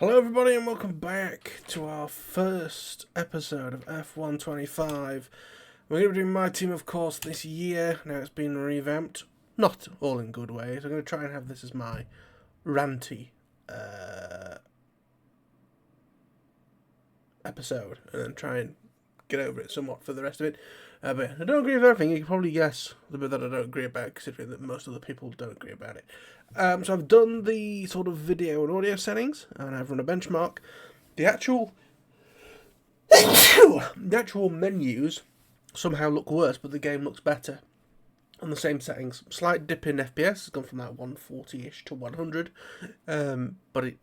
Hello everybody and welcome back to our first episode of F125. We're going to be doing my team, of course, this year. Now it's been revamped. Not all in good ways. I'm going to try and have this as my ranty episode and then try and get over it somewhat for the rest of it. But I don't agree with everything. You can probably guess the bit that I don't agree about, considering that most of the people don't agree about it. So I've done the sort of video and audio settings, and I've run a benchmark. The actual menus somehow look worse, but the game looks better on the same settings. Slight dip in FPS, it's gone from like 140-ish to 100, but it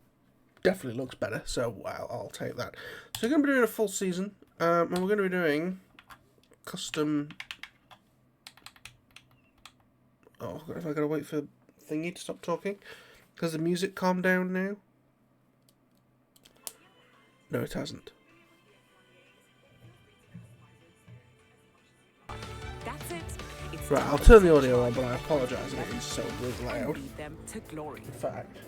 definitely looks better, so I'll take that. So we're going to be doing a full season, and we're going to be doing custom... Oh, if I gotta wait for thingy to stop talking? Because the music calmed down now? No, it hasn't. That's it. It's Right, I'll turn the audio on, but I apologise if it's so loud. lead them to glory. In fact...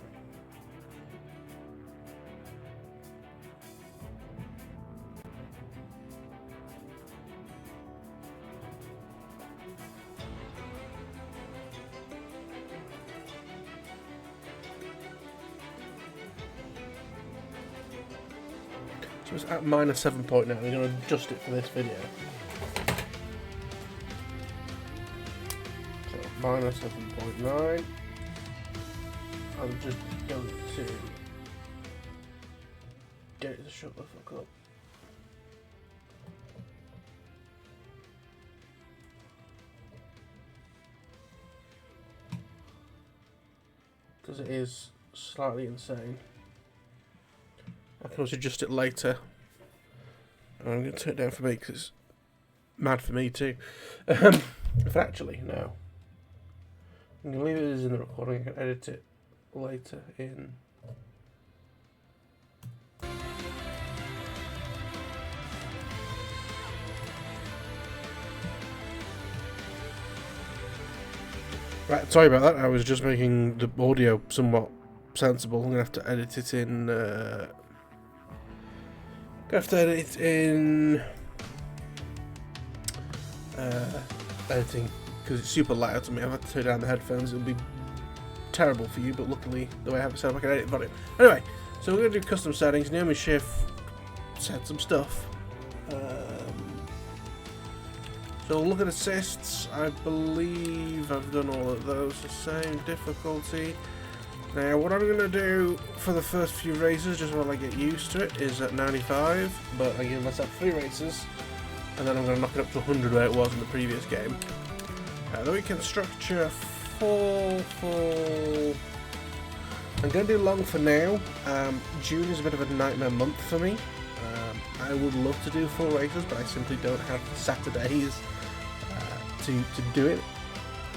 So it's at minus 7.9. We're going to adjust it for this video. So minus 7.9. I'm just going to get it to shut the fuck up. Because it is slightly insane. I can also adjust it later. And I'm going to turn it down for me because it's mad for me too. If actually, no. I'm going to leave it as in the recording. I can edit it later in. Right, sorry about that. I was just making the audio somewhat sensible. I'm going to have to edit it in... editing because it's super loud to me. I've had to turn down the headphones. It'll be terrible for you, but luckily the way I have it set up, I can edit volume. Anyway, so we're going to do custom settings. MiNameIsJake set some stuff. So look at assists. I believe I've done all of those. The same difficulty. Now, what I'm going to do for the first few races, just while I get used to it, is at 95, but I give myself 3 races, and then I'm going to knock it up to 100 where it was in the previous game. The weekend structure, full. I'm going to do long for now. June is a bit of a nightmare month for me. I would love to do full races, but I simply don't have the Saturdays to do it.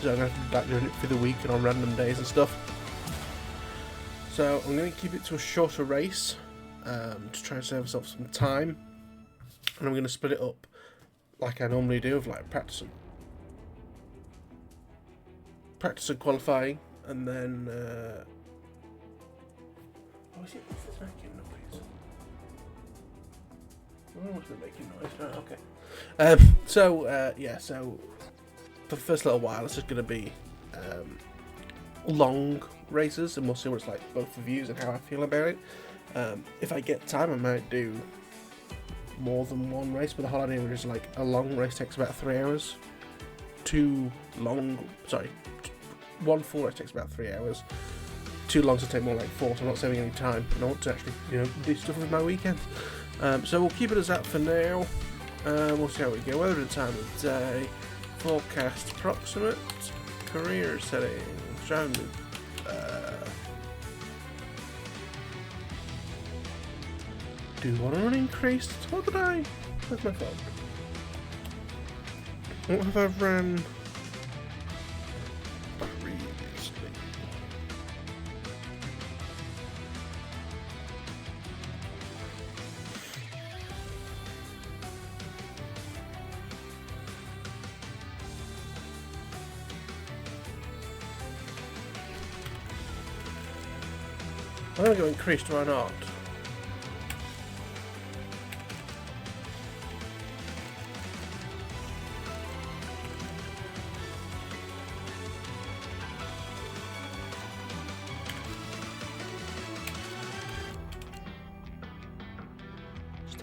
So I'm going to have to be back doing it for the week and on random days and stuff. So I'm going to keep it to a shorter race to try and save myself some time, and I'm going to split it up like I normally do, of like practice and qualifying, and then oh, is it making noise? Oh, what's it making noise? Oh, okay. Yeah, so for the first little while it's just going to be long races, and we'll see what it's like both for views and how I feel about it. If I get time, I might do more than one race, but the whole idea is like a long race takes about 3 hours. One full race takes about 3 hours. 2 longs will take more like 4, so I'm not saving any time, and I want to actually, do stuff with my weekend. So we'll keep it as that for now. We'll see how we go. Weather and time of day, forecast approximate, career settings, driving. Do want to run increased? What did I? That's my fault. What have I ran previously? I'm going to go increased, why not?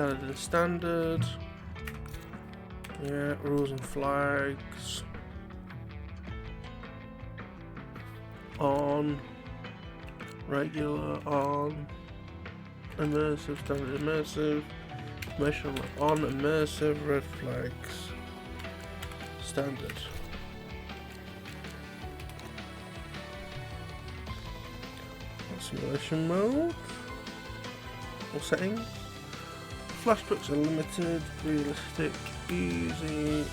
Standard and standard. Yeah, rules and flags. On. Regular, on. Immersive, standard, immersive. Mission on, immersive, red flags. Standard. Simulation mode. All settings. Flashbacks are limited, realistic, easy,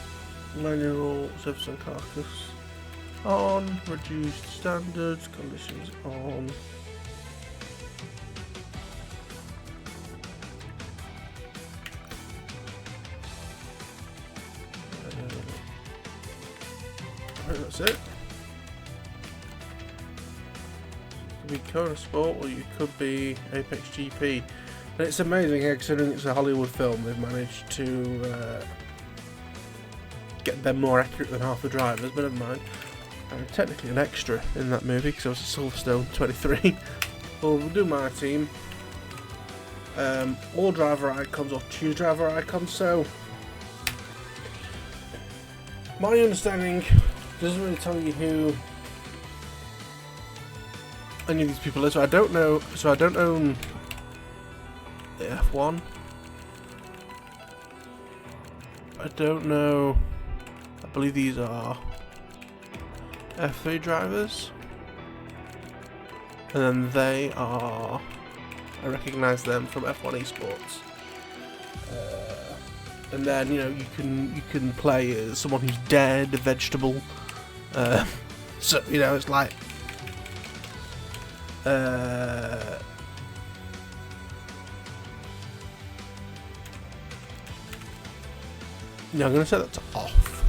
manual, surface and carcass on, reduced standards, conditions on. I think that's it. You could be Kona Sport or you could be Apex GP. And it's amazing how, considering it's a Hollywood film, they've managed to get them more accurate than half the drivers, but never mind. I'm technically an extra in that movie because I was a Silverstone 23. Well, we'll do my team. All driver icons or choose driver icons, so my understanding doesn't really tell you who any of these people are, so I don't know, so I don't own the F1. I don't know. I believe these are F3 drivers. And then they are, I recognise them from F1 Esports. And then, you know, you can play as someone who's dead, a vegetable. So, you know, it's like yeah, I'm going to set that to off.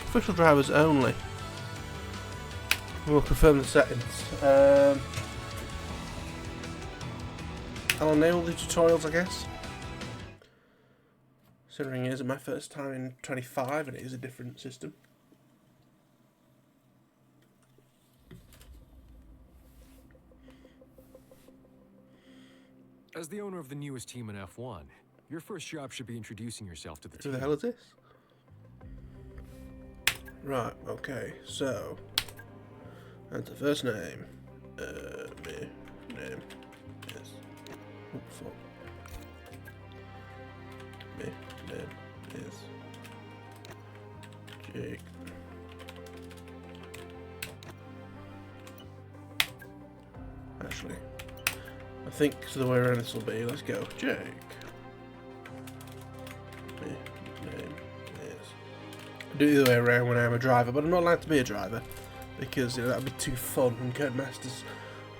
Official drivers only. We'll confirm the settings. I'll enable the tutorials, I guess. Considering it is my first time in 25 and it is a different system. As the owner of the newest team in F1, your first job should be introducing yourself to the team. Who the hell is this? Right, okay, so that's the first name. My name is. Oh, fuck. My name is Jake. Actually, I think the way around this will be, let's go, Jake. My name is. I do it the other way around when I'm a driver, but I'm not allowed to be a driver because, you know, that would be too fun, and Codemasters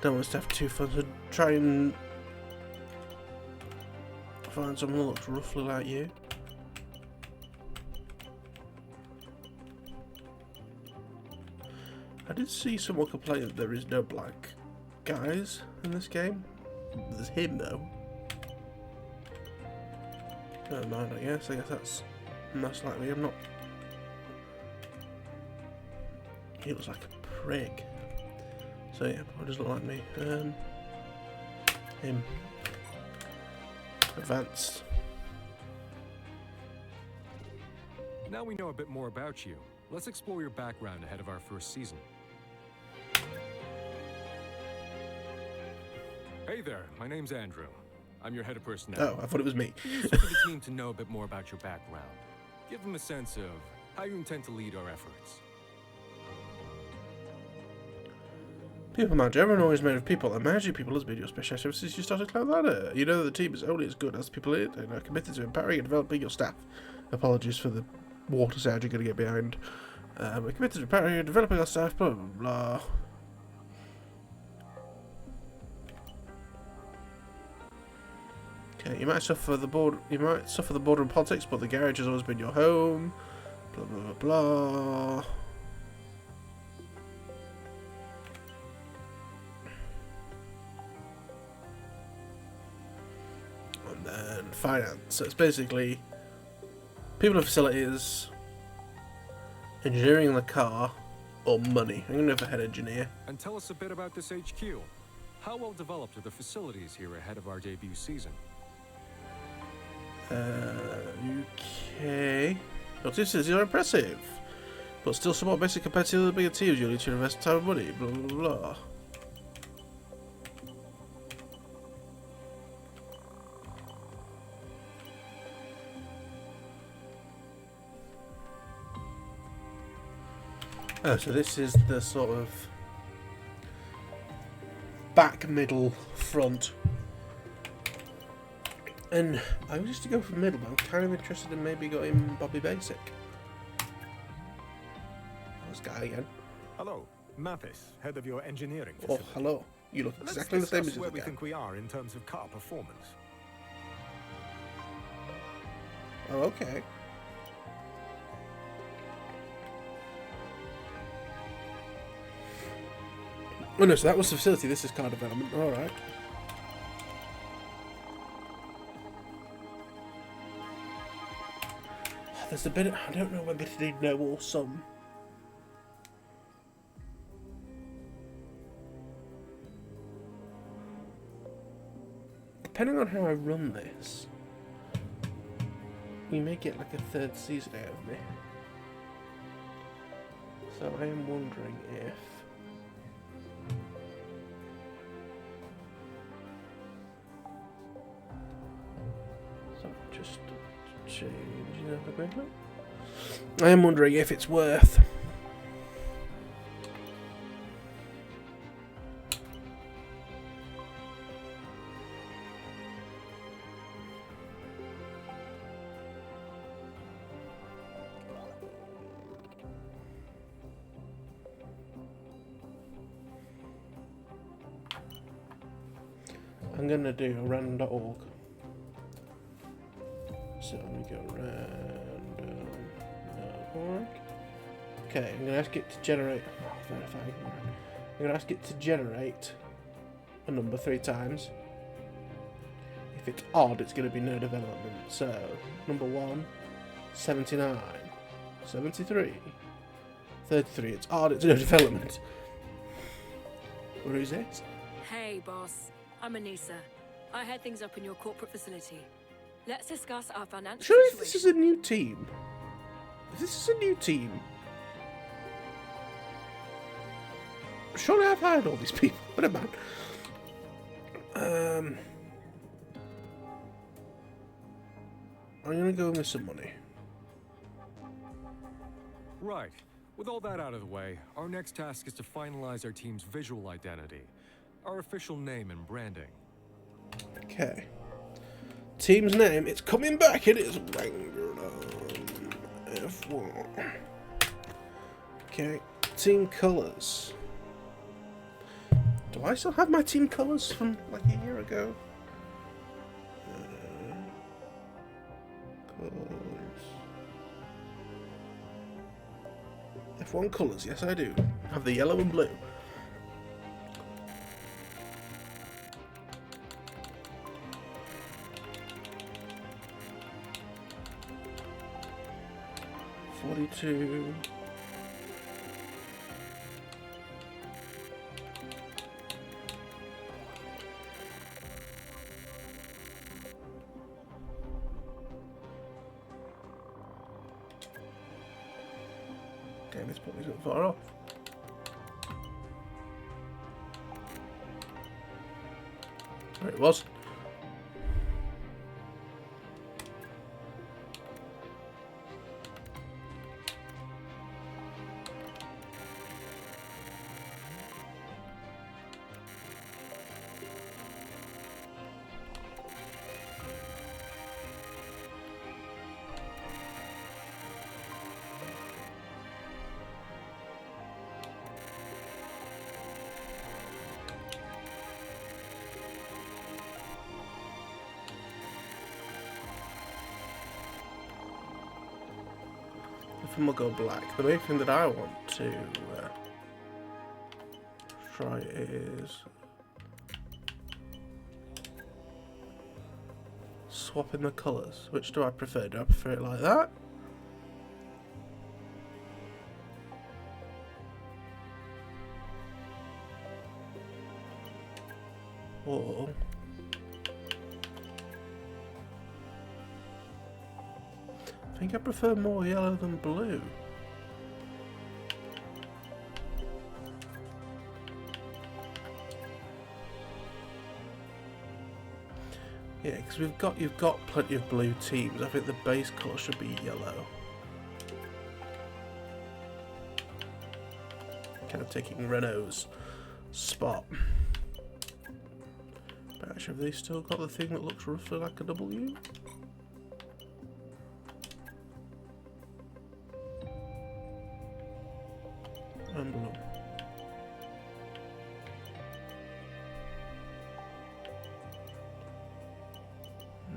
don't want us to have too fun, so try and find someone that looks roughly like you. I did see someone complain that there is no black guys in this game. There's him though. Never mind, I guess that's most likely. I'm not. He looks like a prig. So yeah, probably doesn't look like me. Him. Advanced. Now we know a bit more about you. Let's explore your background ahead of our first season. Hey there, my name's Andrew. I'm your head of personnel. Oh, I thought it was me. It's useful for the team to know a bit more about your background. Give them a sense of how you intend to lead our efforts. People manager. Everyone always made of people, and managing people has been your specialty since you started Cloud Ladder. You know that the team is only as good as the people in it, and are committed to empowering and developing your staff. Apologies for the water sound you're going to get behind. We're committed to empowering and developing our staff, blah blah blah. Okay, you might suffer the border in politics, but the garage has always been your home. Blah blah blah blah. And then finance. So it's basically people and facilities, engineering the car, or money. I'm going to go for head engineer. And tell us a bit about this HQ. How well developed are the facilities here ahead of our debut season? Okay. Your team says you're impressive, but still somewhat basic compared to the bigger teams. You need to invest time and money. Blah blah blah. Oh, so this is the sort of back, middle, front. And I used to go for middle, but I'm kind of interested in maybe going Bobby Basic. This guy again. Hello, Mathis, head of your engineering Oh, facility. hello. You look Let's exactly the same as discuss the where other we guy. think we are in terms of car performance. Oh, okay. Oh no, so that was the facility, this is car development, alright. There's a bit of, I don't know whether to need no or some. Depending on how I run this, you may get like a third season out of me. So I am wondering if... So just changing that a bit. I am wondering if it's worth... I'm gonna do random.org. So let me go random.org. Okay, I'm gonna ask it to generate. Oh, verifying. I'm gonna ask it to generate a number 3 times. If it's odd, it's gonna be no development. So number 1, 79, 73, 33. It's odd, it's no development. Where is it? Hey, boss. I'm Anissa. I head things up in your corporate facility. Let's discuss our financial Surely if situation. this is a new team. If this is a new team. Surely I've hired all these people. What about? I'm gonna go with some money. Right. With all that out of the way, our next task is to finalize our team's visual identity, our official name and branding. Okay. Team's name, it's coming back, it is Wangernumb F1. Okay. Team colours. Do I still have my team colours from like a year ago? Colours. F1 colours, yes I do. I have the yellow and blue. $42. Damn, this probably isn't far off. There it was. And we'll go black. The main thing that I want to try is swapping the colours. Which do I prefer? Do I prefer it like that? Or I think I prefer more yellow than blue. Yeah, because you've got plenty of blue teams. I think the base colour should be yellow. Kind of taking Renault's spot. But actually, have they still got the thing that looks roughly like a W? And blue.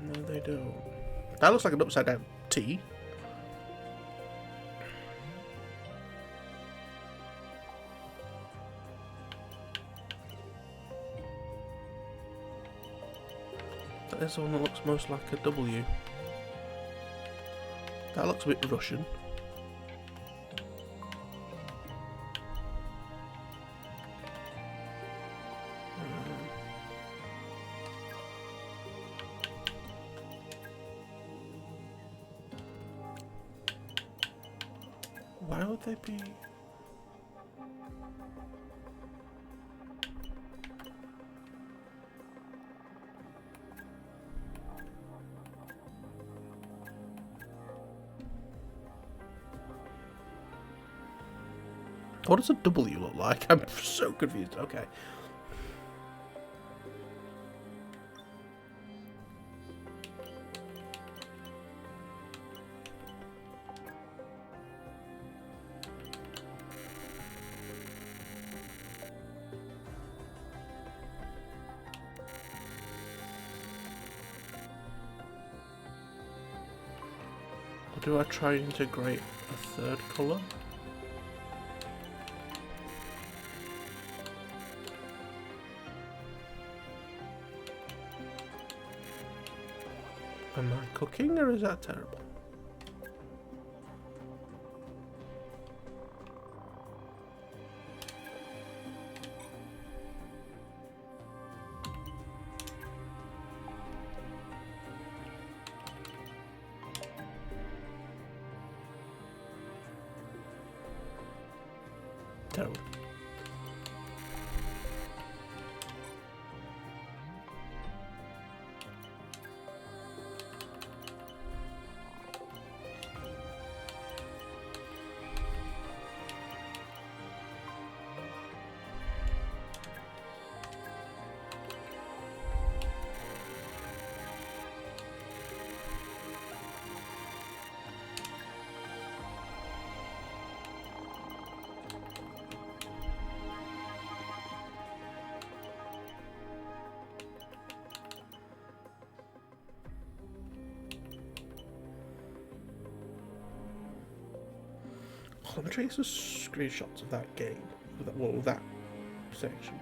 No, they don't. That looks like an upside down T. That is the one that looks most like a W. That looks a bit Russian. Why would they be? What does a W look like? I'm so confused. Okay. Or do I try and integrate a third colour? Am I cooking, or is that terrible? Terrible. Let me trace some screenshots of that game, of that section.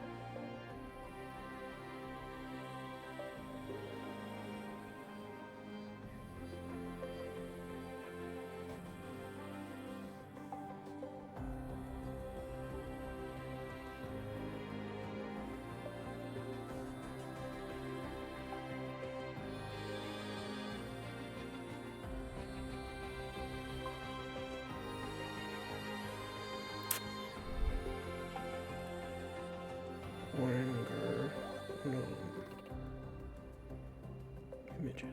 Wangernumb images.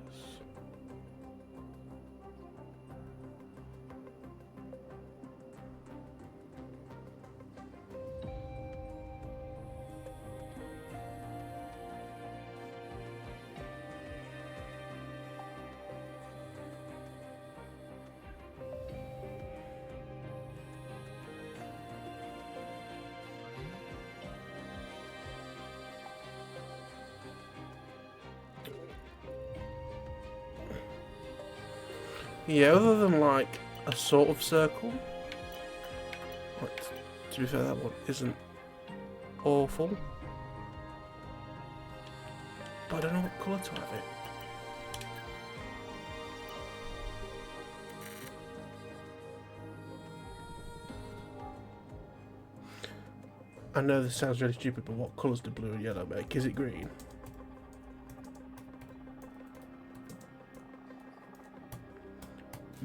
Yeah, other than like a sort of circle. Like, to be fair, that one isn't awful. But I don't know what colour to have it. I know this sounds really stupid, but what colours do blue and yellow make? Is it green?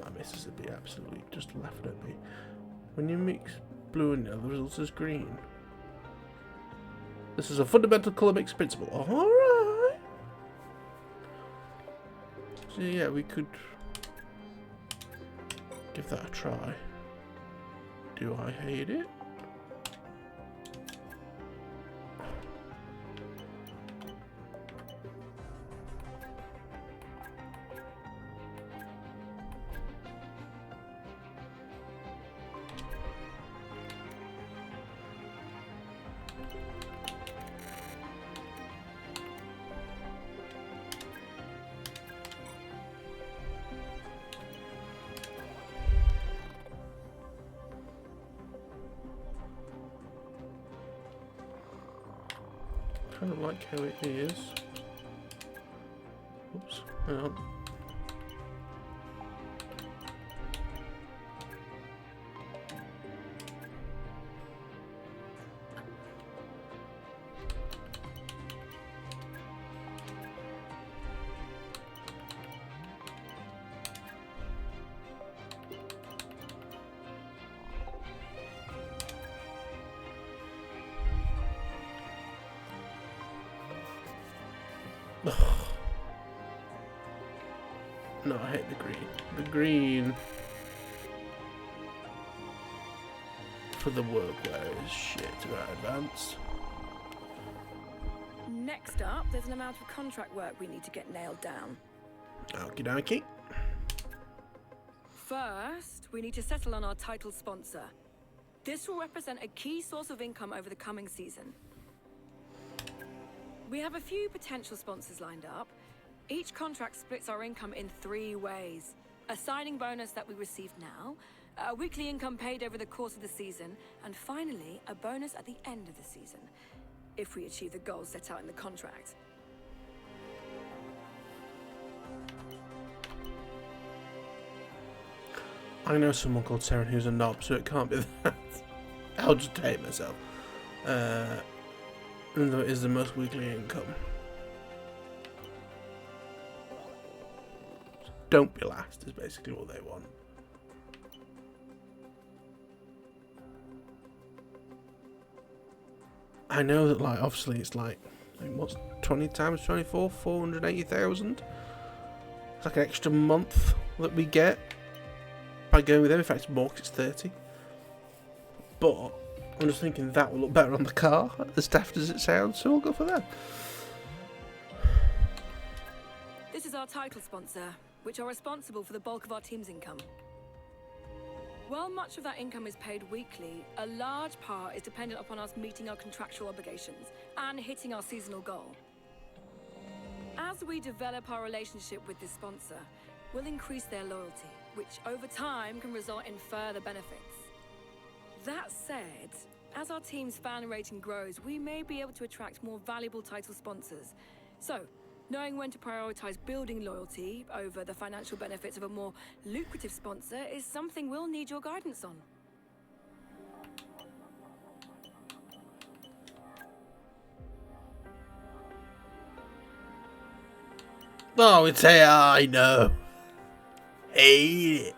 My missus would be absolutely just laughed at me. When you mix blue and yellow, the result is green. This is a fundamental colour mix principle. Alright. So yeah, we could give that a try. Do I hate it? Kind of like how it is. Oops, hang on. No, I hate the green. The green for the workwear is shit right advanced. Next up, there's an amount of contract work we need to get nailed down. Okie dokie. First, we need to settle on our title sponsor. This will represent a key source of income over the coming season. We have a few potential sponsors lined up. Each contract splits our income in 3 ways. A signing bonus that we receive now, a weekly income paid over the course of the season, and finally, a bonus at the end of the season, if we achieve the goals set out in the contract. I know someone called Sarah who's a knob, so it can't be that. I'll just hate myself. Even though it is the most weekly income. Don't be last is basically what they want. I know that, like, obviously it's like what's 20 times 24? 480,000? It's like an extra month that we get by going with them. In fact, it's more 'cause it's 30. But I'm just thinking that will look better on the car, as daft as it sounds, so we'll go for that. This is our title sponsor, which are responsible for the bulk of our team's income. While much of that income is paid weekly, a large part is dependent upon us meeting our contractual obligations and hitting our seasonal goal. As we develop our relationship with this sponsor, we'll increase their loyalty, which over time can result in further benefits. That said, as our team's fan rating grows, we may be able to attract more valuable title sponsors. So, knowing when to prioritize building loyalty over the financial benefits of a more lucrative sponsor is something we'll need your guidance on. Oh, it's AI, I know. Hate it.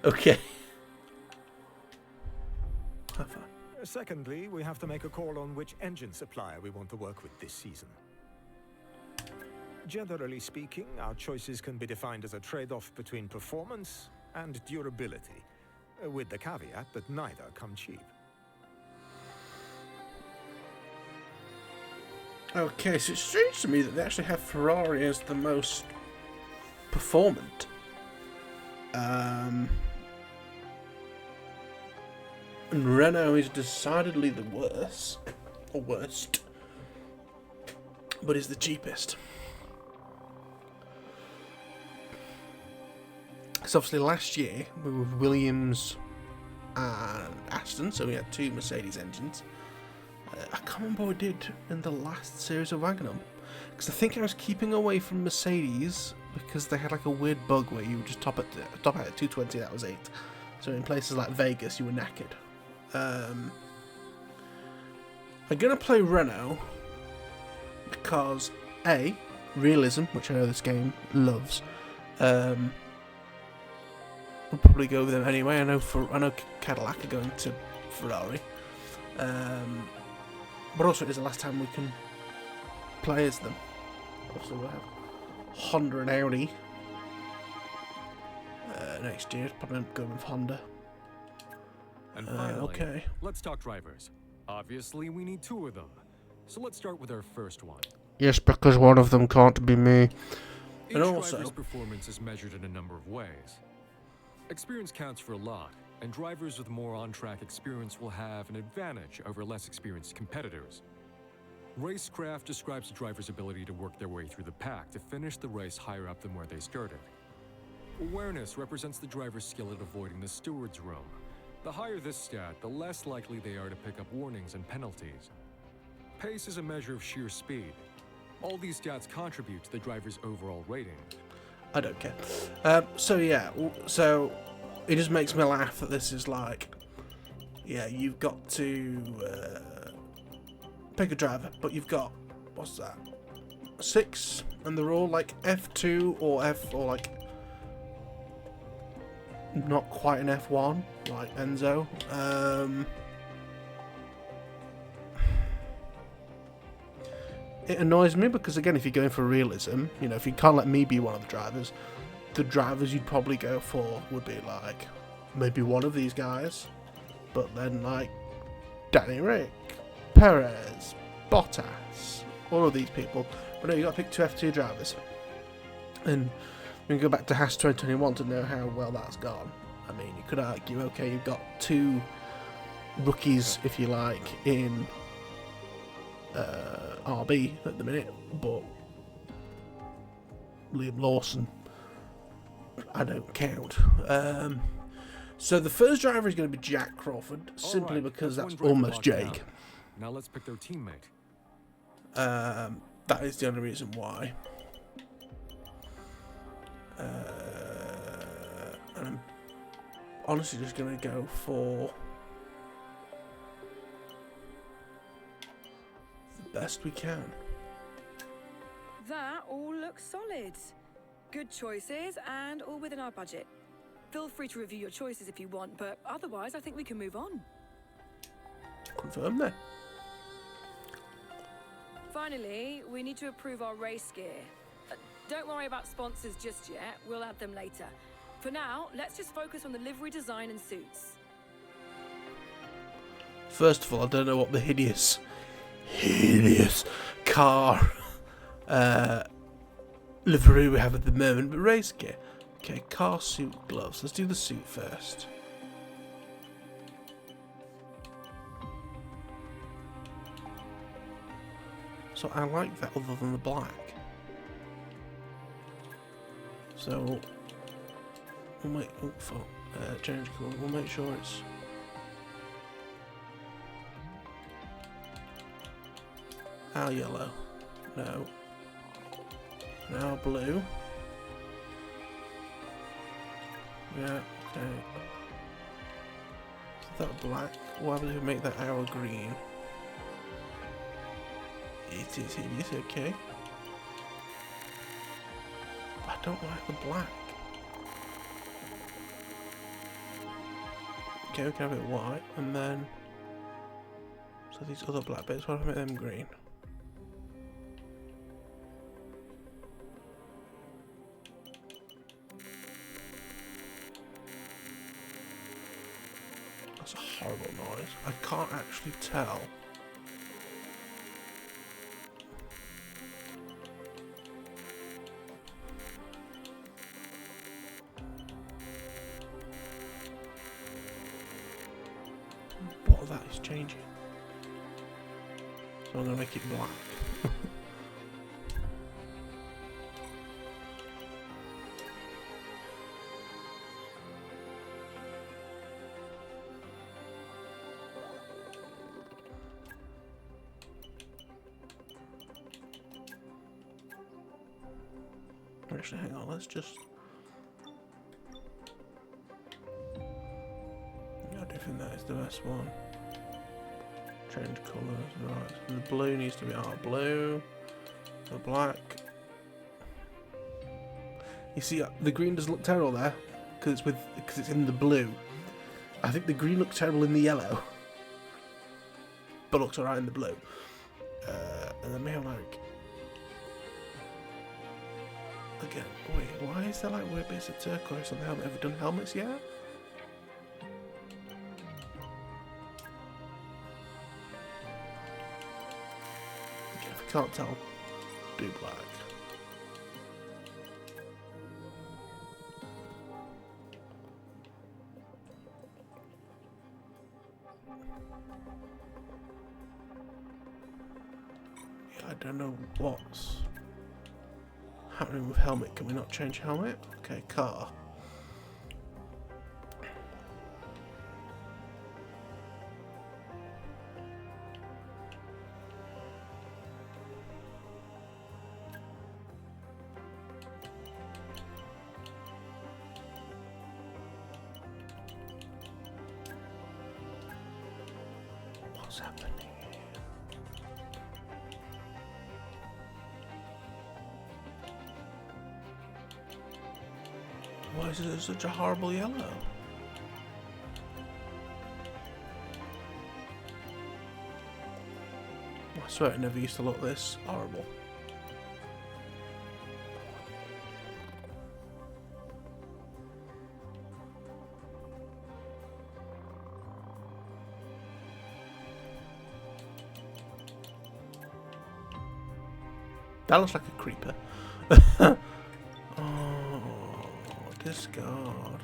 Okay. Secondly, we have to make a call on which engine supplier we want to work with this season. Generally speaking, our choices can be defined as a trade-off between performance and durability, with the caveat that neither come cheap. Okay, so it's strange to me that they actually have Ferrari as the most performant. And Renault is decidedly the worst, but is the cheapest. So obviously last year we were with Williams and Aston, so we had 2 Mercedes engines. I can't remember what we did in the last series of Wangernumb, because I think I was keeping away from Mercedes because they had like a weird bug where you would just top out at 220, that was 8. So in places like Vegas you were knackered. I'm going to play Renault because, A, realism, which I know this game loves. We'll probably go with them anyway. I know Cadillac are going to Ferrari. But also it is the last time we can play as them. Also we'll have Honda and Audi next year. Probably going with Honda. And finally, okay. let's talk drivers. Obviously, we need 2 of them. So let's start with our first one. Yes, because one of them can't be me. Each And also, driver's performance is measured in a number of ways. Experience counts for a lot, and drivers with more on-track experience will have an advantage over less experienced competitors. Racecraft describes a driver's ability to work their way through the pack to finish the race higher up than where they started. Awareness represents the driver's skill at avoiding the steward's room. The higher this stat, the less likely they are to pick up warnings and penalties. Pace is a measure of sheer speed. All these stats contribute to the driver's overall rating. I don't care. So yeah, so it just makes me laugh that this is like, yeah, you've got to pick a driver, but you've got, what's that, 6, and they're all like F2 or like not quite an F1, like Enzo. It annoys me because, again, if you're going for realism, you know, if you can't let me be one of the drivers you'd probably go for would be like maybe one of these guys, but then like Danny Rick, Perez, Bottas, all of these people. But no, you got to pick 2 F2 drivers, and we can go back to Haas 2021 to know how well that's gone. I mean, you could argue, okay, you've got 2 rookies, if you like, in RB at the minute, but Liam Lawson, I don't count. So the first driver is going to be Jak Crawford, simply because that's almost Jake. Now let's pick their teammate. That is the only reason why. And I'm honestly just going to go for the best we can. That all looks solid. Good choices and all within our budget. Feel free to review your choices if you want, but otherwise I think we can move on. Confirm then. Finally, we need to approve our race gear. Don't worry about sponsors just yet, we'll add them later. For now, let's just focus on the livery design and suits. First of all, I don't know what the hideous car livery we have at the moment, but race gear. Okay, car, suit, gloves. Let's do the suit first. So I like that other than the black. So we'll make change colour. We'll make sure it's our yellow. No. Now blue. Yeah, okay. So that black. Why would we make that our green? It is hideous, okay. I don't like the black. Okay, we can have it white, and then so these other black bits, why don't I make them green? That's a horrible noise. I can't actually tell. What of that is changing. So I'm going to make it black. Actually, hang on, let's just... I don't think that is the best one. Change colours, right. So the blue needs to be our blue. The black. You see, the green doesn't look terrible there because it's in the blue. I think the green looks terrible in the yellow, but looks alright in the blue. And then maybe like again. Wait, why is there like weird bits of turquoise on the helmet? Have we done helmets yet? Okay, if I can't tell, do black. I don't know what's happening with helmet. Can we not change helmet? Okay, car. What's happening? Why is it such a horrible yellow? I swear it never used to look this horrible. That looks like a creeper. Discard.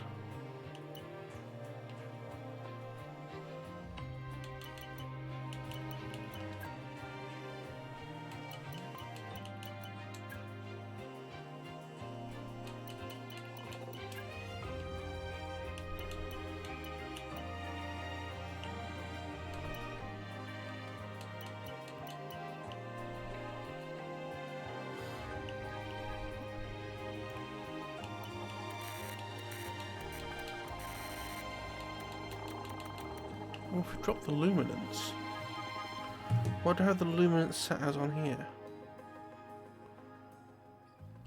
Oh, if we drop the luminance. What do I have the luminance set as on here?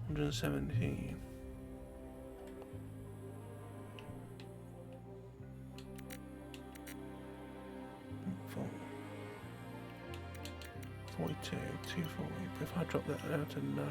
117. Four. 42, 240. But if I drop that down to 90.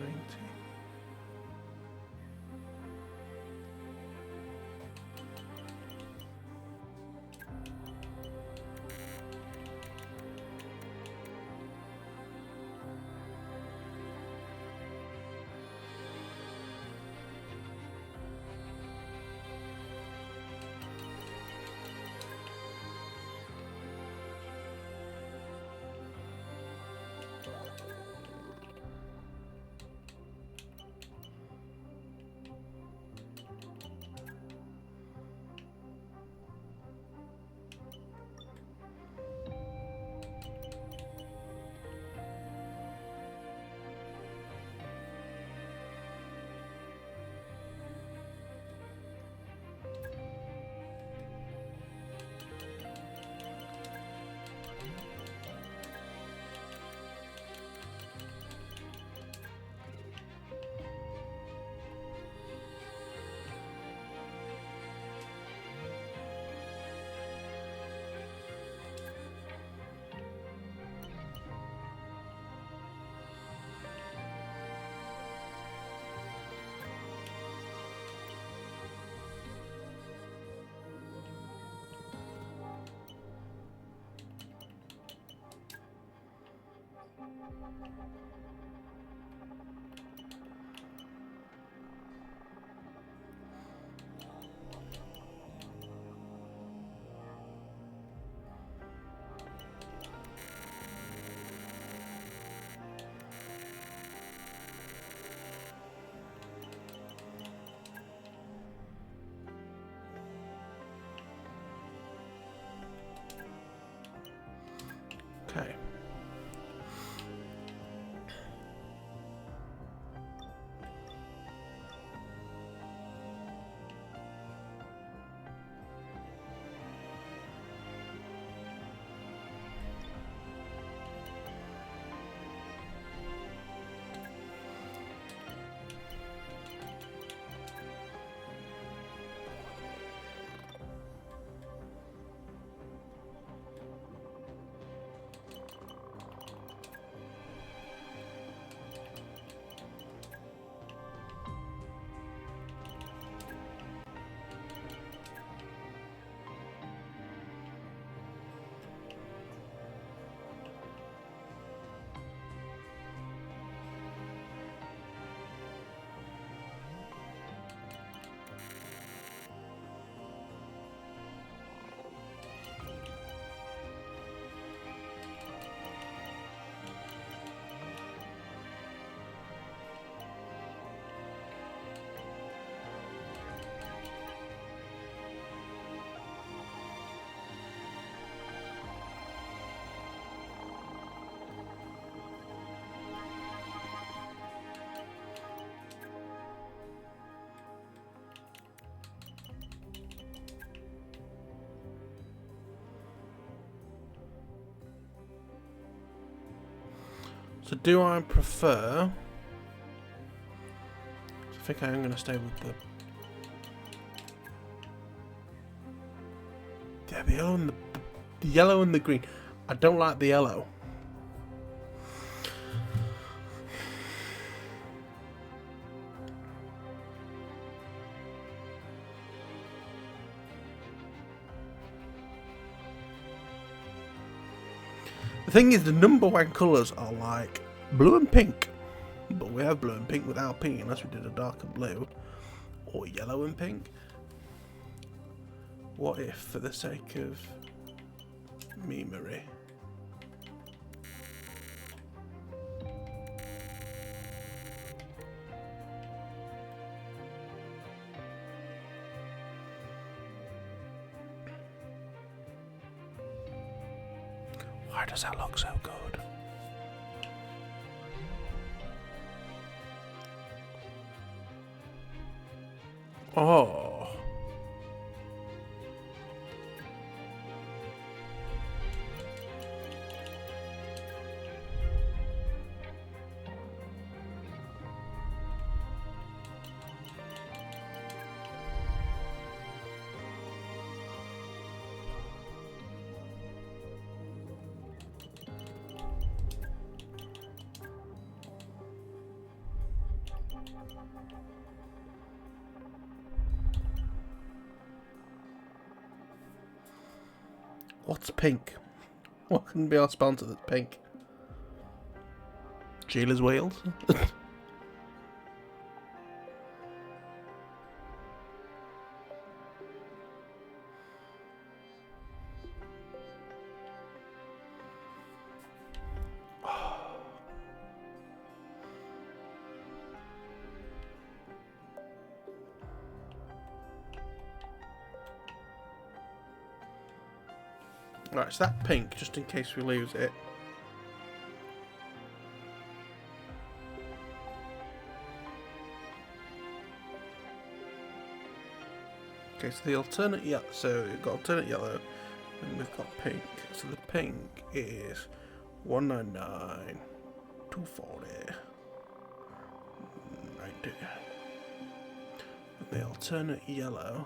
Okay. So do I prefer... I think I am going to stay with the... Yeah, the yellow and the green. I don't like the yellow. The thing is, the number one colours are like blue and pink. But we have blue and pink without pink unless we did a darker blue. Or yellow and pink. What if, for the sake of memory, why does that look so good? Oh. What's pink? What can be our sponsor that's pink? Sheila's Wheels? Right, so that pink, just in case we lose it. Okay, so the alternate yellow, so we've got alternate yellow, and we've got pink. So the pink is 199, 240, 90. And the alternate yellow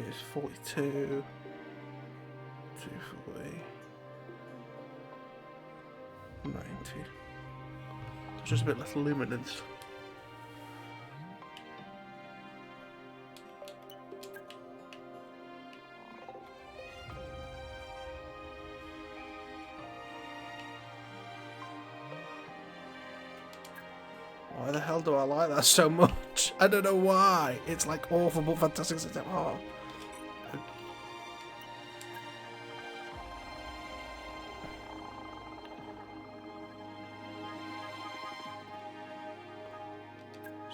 is 42, 240, 90. It's just a bit less luminance. Why the hell do I like that so much? I don't know why. It's like awful but fantastic. Oh.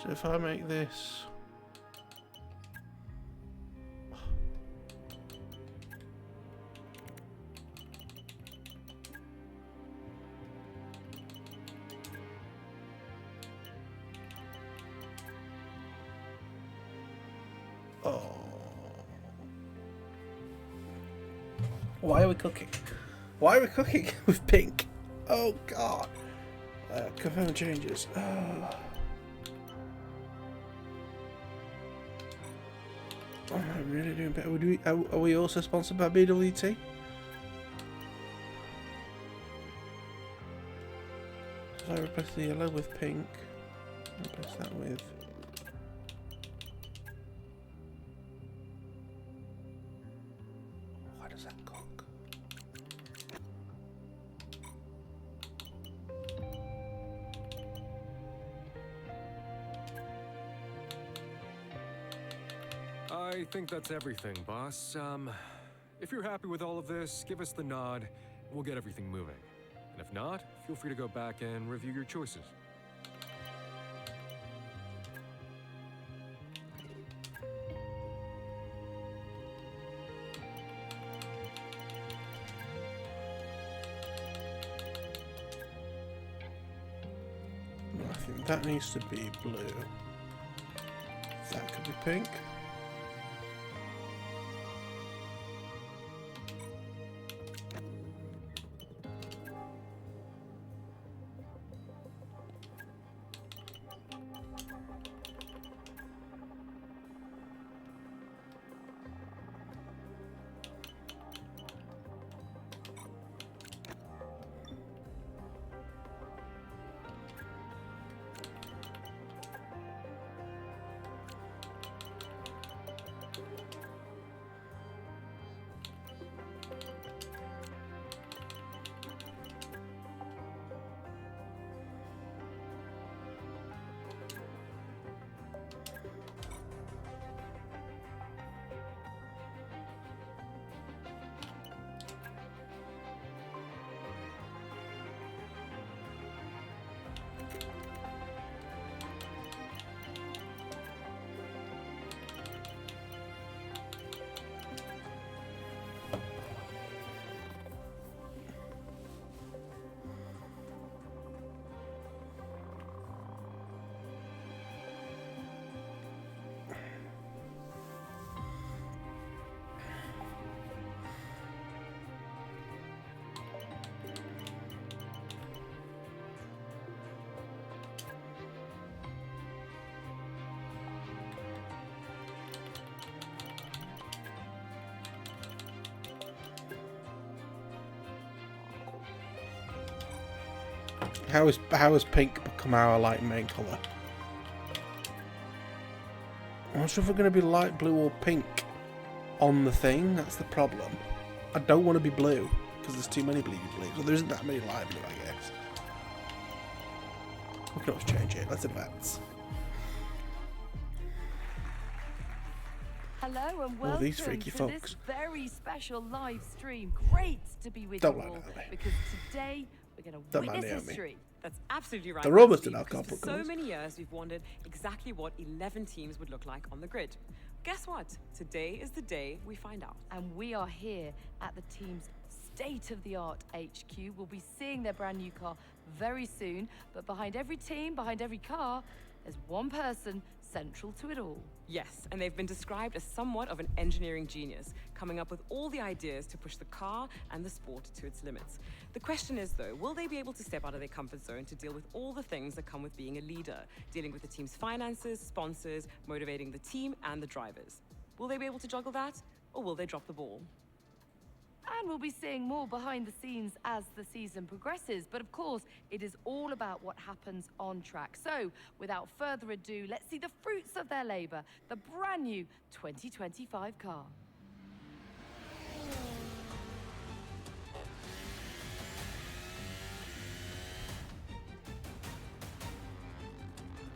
So if I make this... Oh. Why are we cooking? Why are we cooking with pink? Oh god. Confirm changes. Oh, I'm really doing better. Are we also sponsored by BWT? So I replace the yellow with pink. Replace that with... Why does that cook? I think that's everything, boss. If you're happy with all of this, give us the nod, and we'll get everything moving. And if not, feel free to go back and review your choices. I think that needs to be blue. That could be pink. How has pink become our like main colour? I'm not sure if we're going to be light blue or pink on the thing. That's the problem. I don't want to be blue because there's too many blues. Well, there isn't that many light blue, I guess. We can always change it. Let's advance. Hello and welcome these freaky to folks. this very special live stream. Great to be with Don't you mind all Naomi. because today we're going to Don't mind witness Naomi. history. That's absolutely right. They're almost Steve, in our because corporate For so colours. many years, we've wondered exactly what 11 teams would look like on the grid. Guess what? Today is the day we find out. And we are here at the team's state-of-the-art HQ. We'll be seeing their brand new car very soon. But behind every team, behind every car, there's one person central to it all. Yes, and they've been described as somewhat of an engineering genius, coming up with all the ideas to push the car and the sport to its limits. The question is, though, will they be able to step out of their comfort zone to deal with all the things that come with being a leader, dealing with the team's finances, sponsors, motivating the team and the drivers? Will they be able to juggle that, or will they drop the ball? And we'll be seeing more behind the scenes as the season progresses. But of course, it is all about what happens on track. So, without further ado, let's see the fruits of their labour, the brand new 2025 car.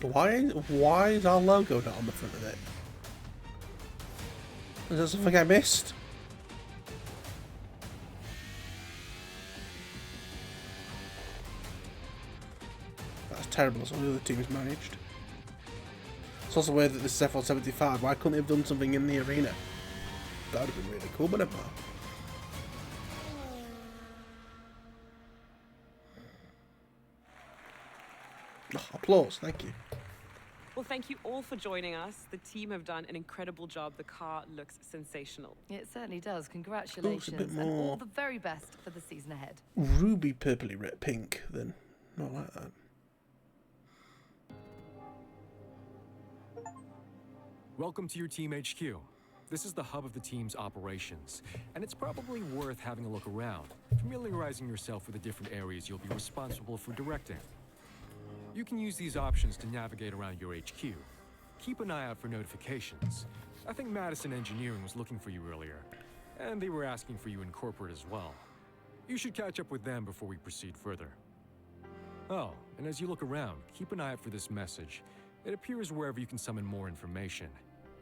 Why is our logo not on the front of it? Is there something I missed? That's terrible. That's what the other teams managed. It's also weird that this is F175. Why couldn't they have done something in the arena? That would have been really cool, but never mind. Oh, applause, thank you. Well, thank you all for joining us. The team have done an incredible job. The car looks sensational. It certainly does. Congratulations. And all the very best for the season ahead. Ruby purpley red pink then. Not like that. Welcome to your team HQ. This is the hub of the team's operations, and it's probably worth having a look around, familiarizing yourself with the different areas you'll be responsible for directing. You can use these options to navigate around your HQ. Keep an eye out for notifications. I think Madison Engineering was looking for you earlier, and they were asking for you in corporate as well. You should catch up with them before we proceed further. Oh, and as you look around, keep an eye out for this message. It appears wherever you can summon more information.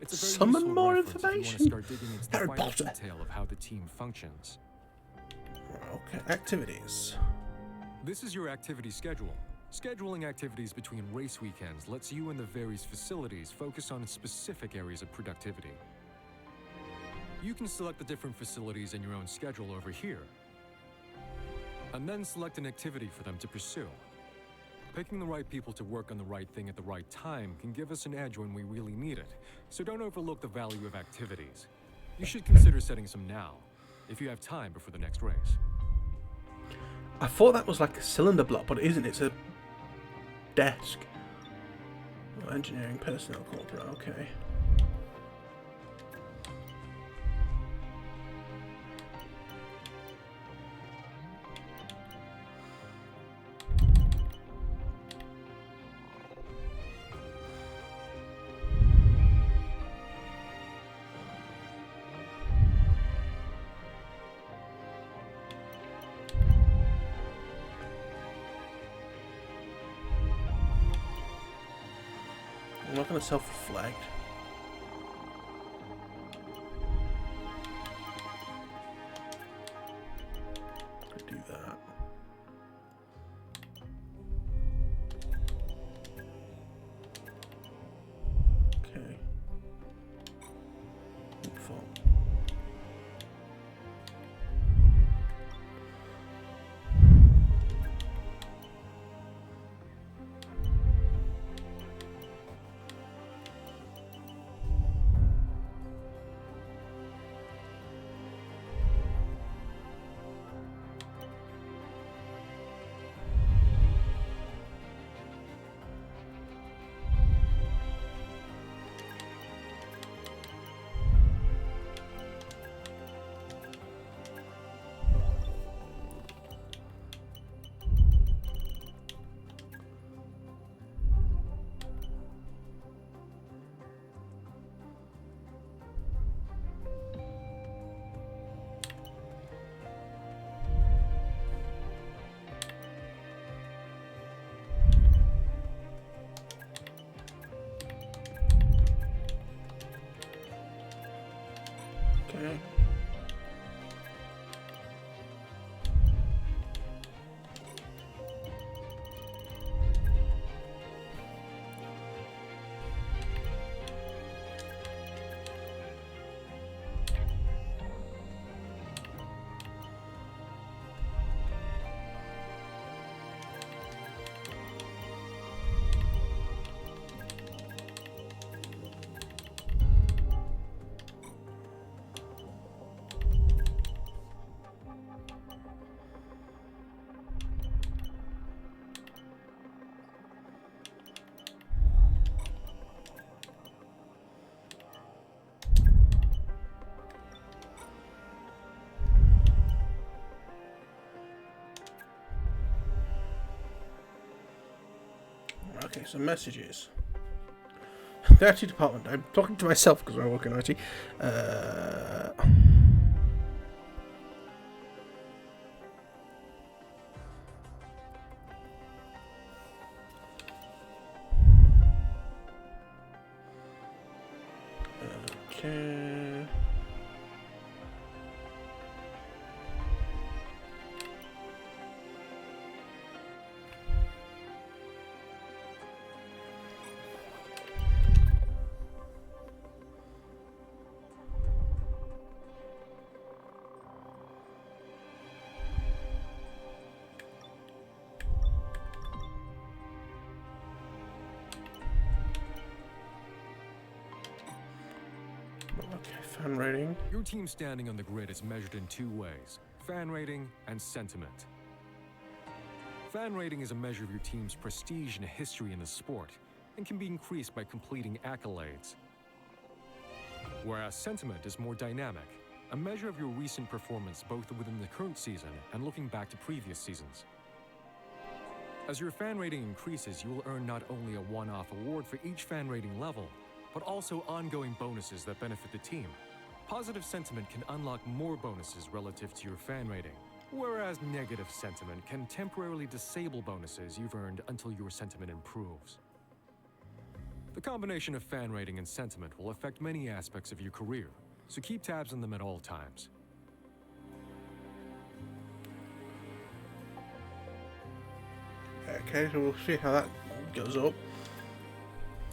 It's a very Summon useful more reference information? if you want to start digging into the Harry finer Potter. detail of how the team functions. Okay, activities. This is your activity schedule. Scheduling activities between race weekends lets you and the various facilities focus on specific areas of productivity. You can select the different facilities in your own schedule over here, and then select an activity for them to pursue. Picking the right people to work on the right thing at the right time can give us an edge when we really need it, so don't overlook the value of activities. You should consider setting some now, if you have time before the next race. I thought that was like a cylinder block, but it isn't. It's a desk. Oh, engineering personnel corporate, okay. I'm not going to self-reflect. Could do that. Okay. Info. Okay, so messages. The IT department. I'm talking to myself because I work in IT. Okay. Fan rating. Your team's standing on the grid is measured in two ways: fan rating and sentiment. Fan rating is a measure of your team's prestige and history in the sport, and can be increased by completing accolades. Whereas sentiment is more dynamic, a measure of your recent performance both within the current season and looking back to previous seasons. As your fan rating increases, you will earn not only a one-off award for each fan rating level, but also ongoing bonuses that benefit the team. Positive sentiment can unlock more bonuses relative to your fan rating, whereas negative sentiment can temporarily disable bonuses you've earned until your sentiment improves. The combination of fan rating and sentiment will affect many aspects of your career, so keep tabs on them at all times. Okay, so we'll see how that goes up.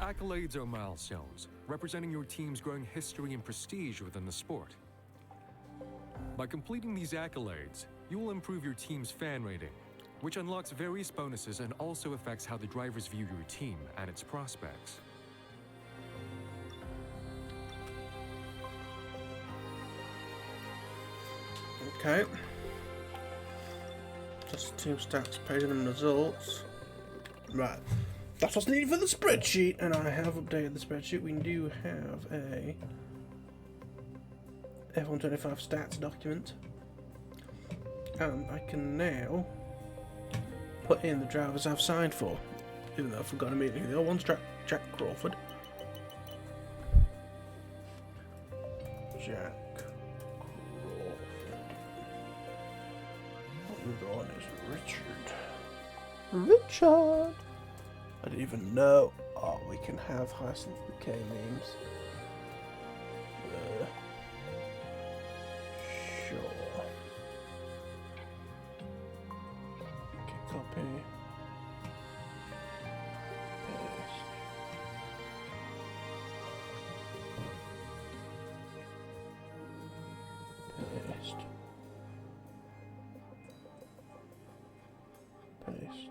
Accolades are milestones, representing your team's growing history and prestige within the sport. By completing these accolades, you will improve your team's fan rating, which unlocks various bonuses and also affects how the drivers view your team and its prospects. Okay. Just team stats, paging and results. Right. That's what's needed for the spreadsheet, and I have updated the spreadsheet. We do have a F125 stats document, and I can now put in the drivers I've signed for, even though I forgot immediately. The other one's Jak Crawford. Jak Crawford. The other one is Richard. I didn't even know. Oh, we can have Hyacinth Bouquet names. Sure. Okay, copy. Paste. Paste. Paste.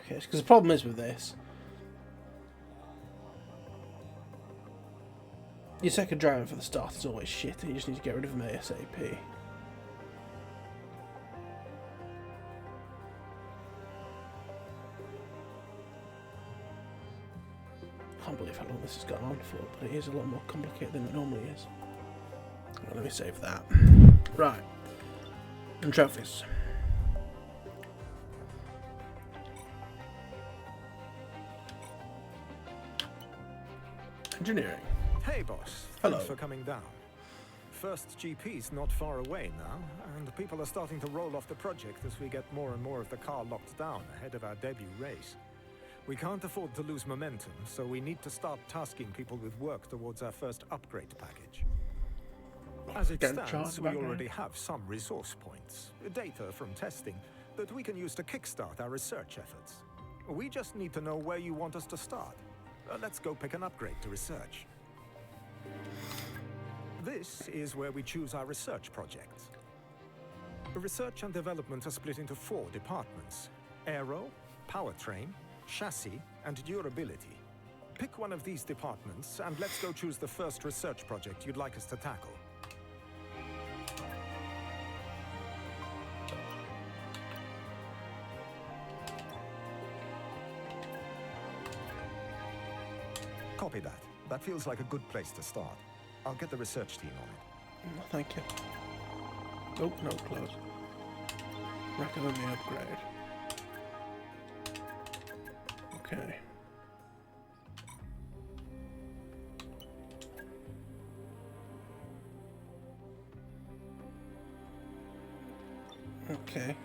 Because the problem is with this, your second driver for the start is always shit, and you just need to get rid of him ASAP. I can't believe how long this has gone on for, but it is a lot more complicated than it normally is. Well, let me save that. Right. And trophies. Engineering. Hey, boss. Hello. Thanks for coming down. First GP's not far away now, and people are starting to roll off the project as we get more and more of the car locked down ahead of our debut race. We can't afford to lose momentum, so we need to start tasking people with work towards our first upgrade package. As it stands, we already have some resource points, data from testing, that we can use to kickstart our research efforts. We just need to know where you want us to start. Let's go pick an upgrade to research. This is where we choose our research projects. Research and development are split into 4 departments: aero, powertrain, chassis, and durability. Pick one of these departments, and let's go choose the first research project you'd like us to tackle. Copy that. That feels like a good place to start. I'll get the research team on it. Thank you. Oh, no, close. Recommend the upgrade. Okay. Okay.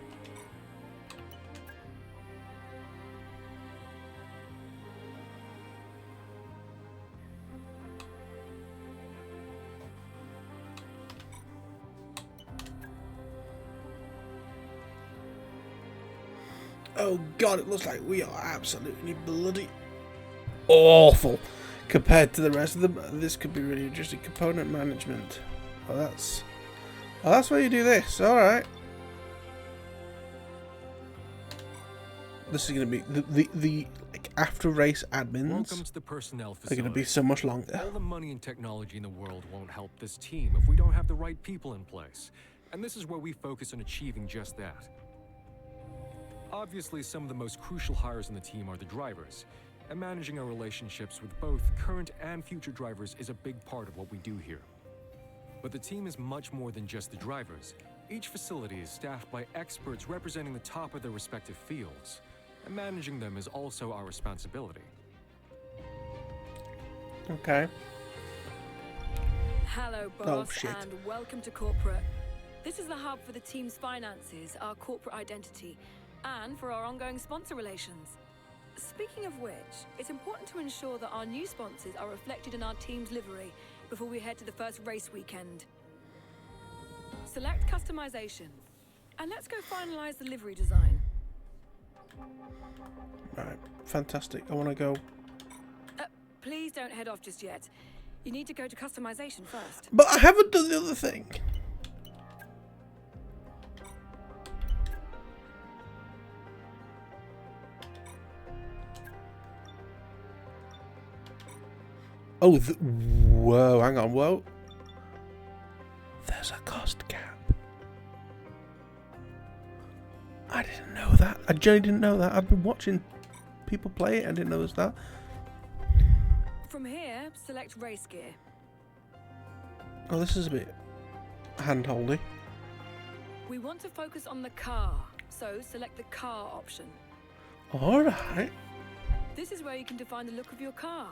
Oh god, it looks like we are absolutely bloody awful compared to the rest of them. This could be really interesting. Component management. Oh, that's where you do this. All right. This is going to be the like after race admins. Welcome to the personnel They're facility. going to be so much longer. All the money and technology in the world won't help this team if we don't have the right people in place. And this is where we focus on achieving just that. Obviously, some of the most crucial hires in the team are the drivers, and managing our relationships with both current and future drivers is a big part of what we do here. But the team is much more than just the drivers. Each facility is staffed by experts representing the top of their respective fields, and managing them is also our responsibility. Okay. Hello, Oh, boss, shit. and welcome to corporate. This is the hub for the team's finances, our corporate identity, and for our ongoing sponsor relations. Speaking of which, it's important to ensure that our new sponsors are reflected in our team's livery before we head to the first race weekend. Select customization, and let's go finalize the livery design. Right. Fantastic. I want to go. Please don't head off just yet. You need to go to customization first. But I haven't done the other thing. Oh, whoa, hang on, whoa. There's a cost cap. I didn't know that. I genuinely didn't know that. I've been watching people play it. I didn't know there's that. From here, select race gear. Oh, this is a bit hand-holdy. We want to focus on the car, so select the car option. Alright. This is where you can define the look of your car.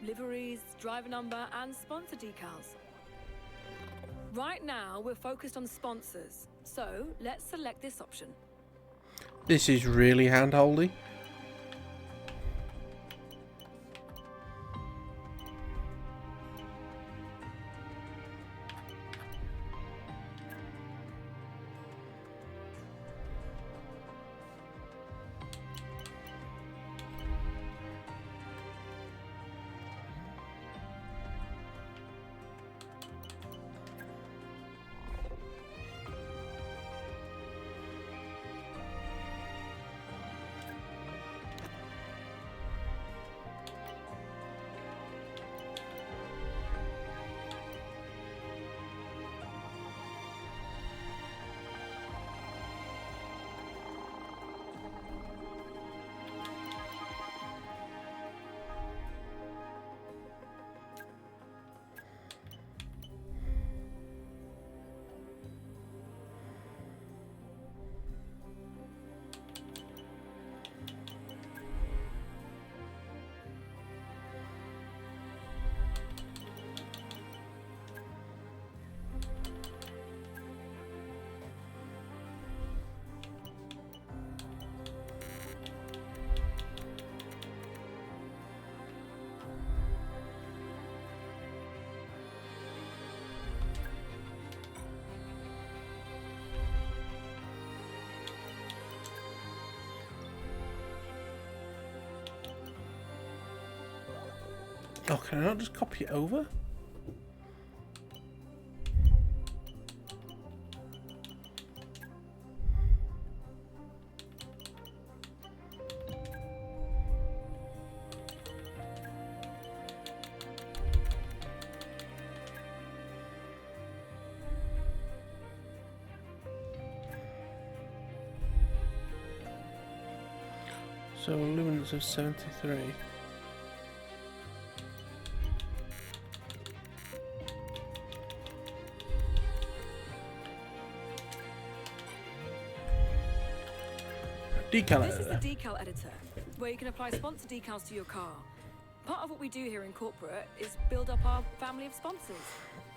Liveries, driver number, and sponsor decals. Right now, we're focused on sponsors, so let's select this option. This is really hand-holdy. Oh, can I not just copy it over? So lumens of 73. Decal This is editor. the decal editor, where you can apply sponsor decals to your car. Part of what we do here in corporate is build up our family of sponsors.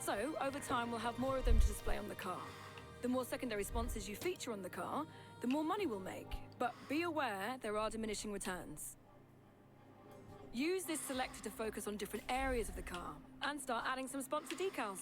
So, over time, we'll have more of them to display on the car. The more secondary sponsors you feature on the car, the more money we'll make. But be aware, there are diminishing returns. Use this selector to focus on different areas of the car and start adding some sponsor decals.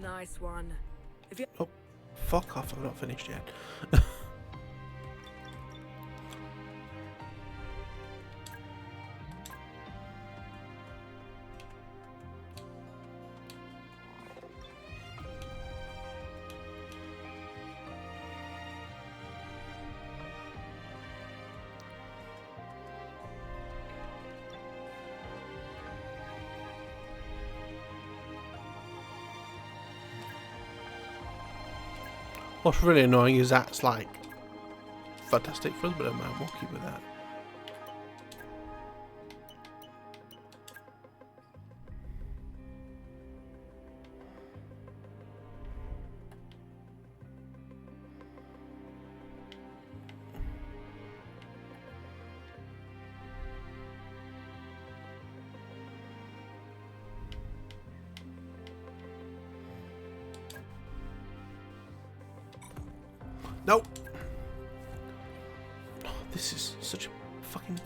Nice one. If you Oh, fuck off, I'm not finished yet. What's really annoying is that's like fantastic fuzz, but we'll keep with that. Nope. Oh, this is such a fucking...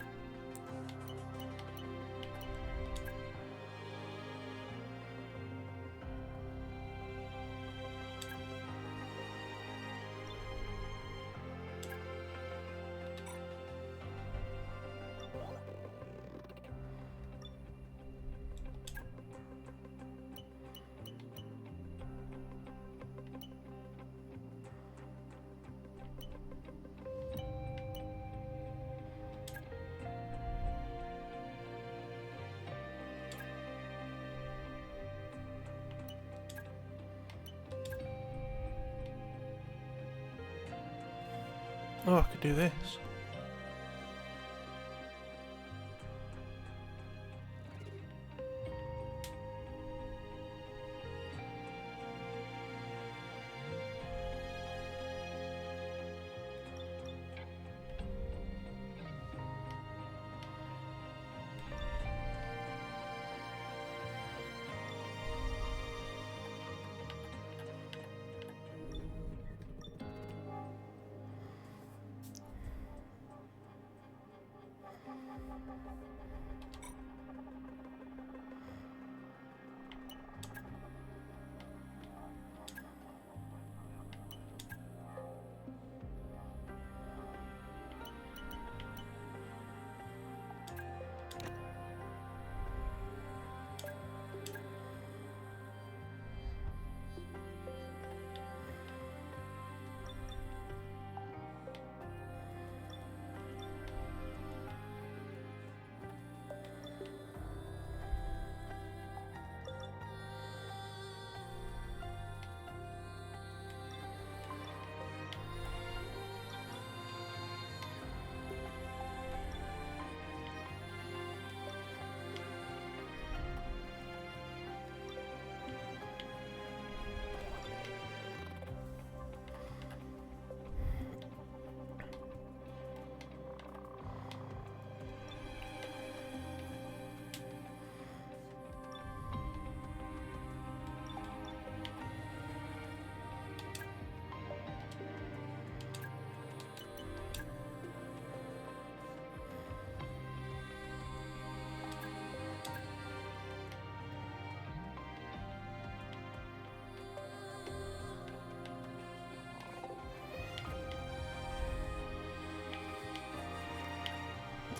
Oh, I could do this.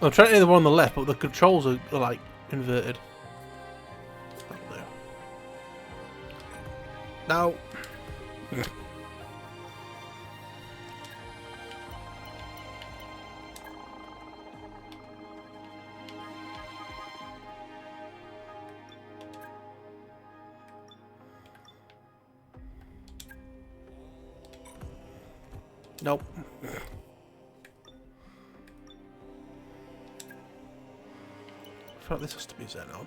I'm trying to do the one on the left, but the controls are like inverted. That'll do. Now. Nope. I feel like this has to be Zeno.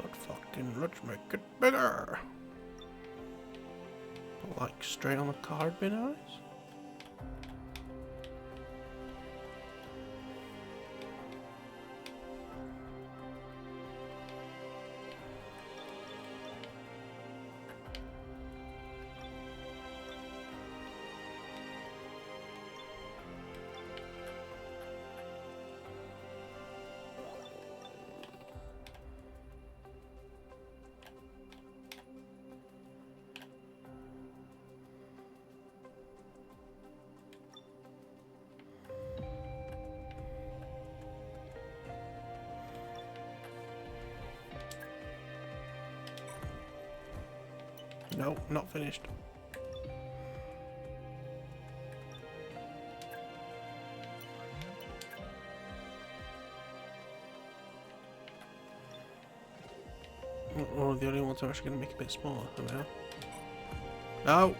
But fucking let's make it bigger. But like straight on the car would be nice. No, not finished. Or the only ones I'm actually going to make a bit smaller. No!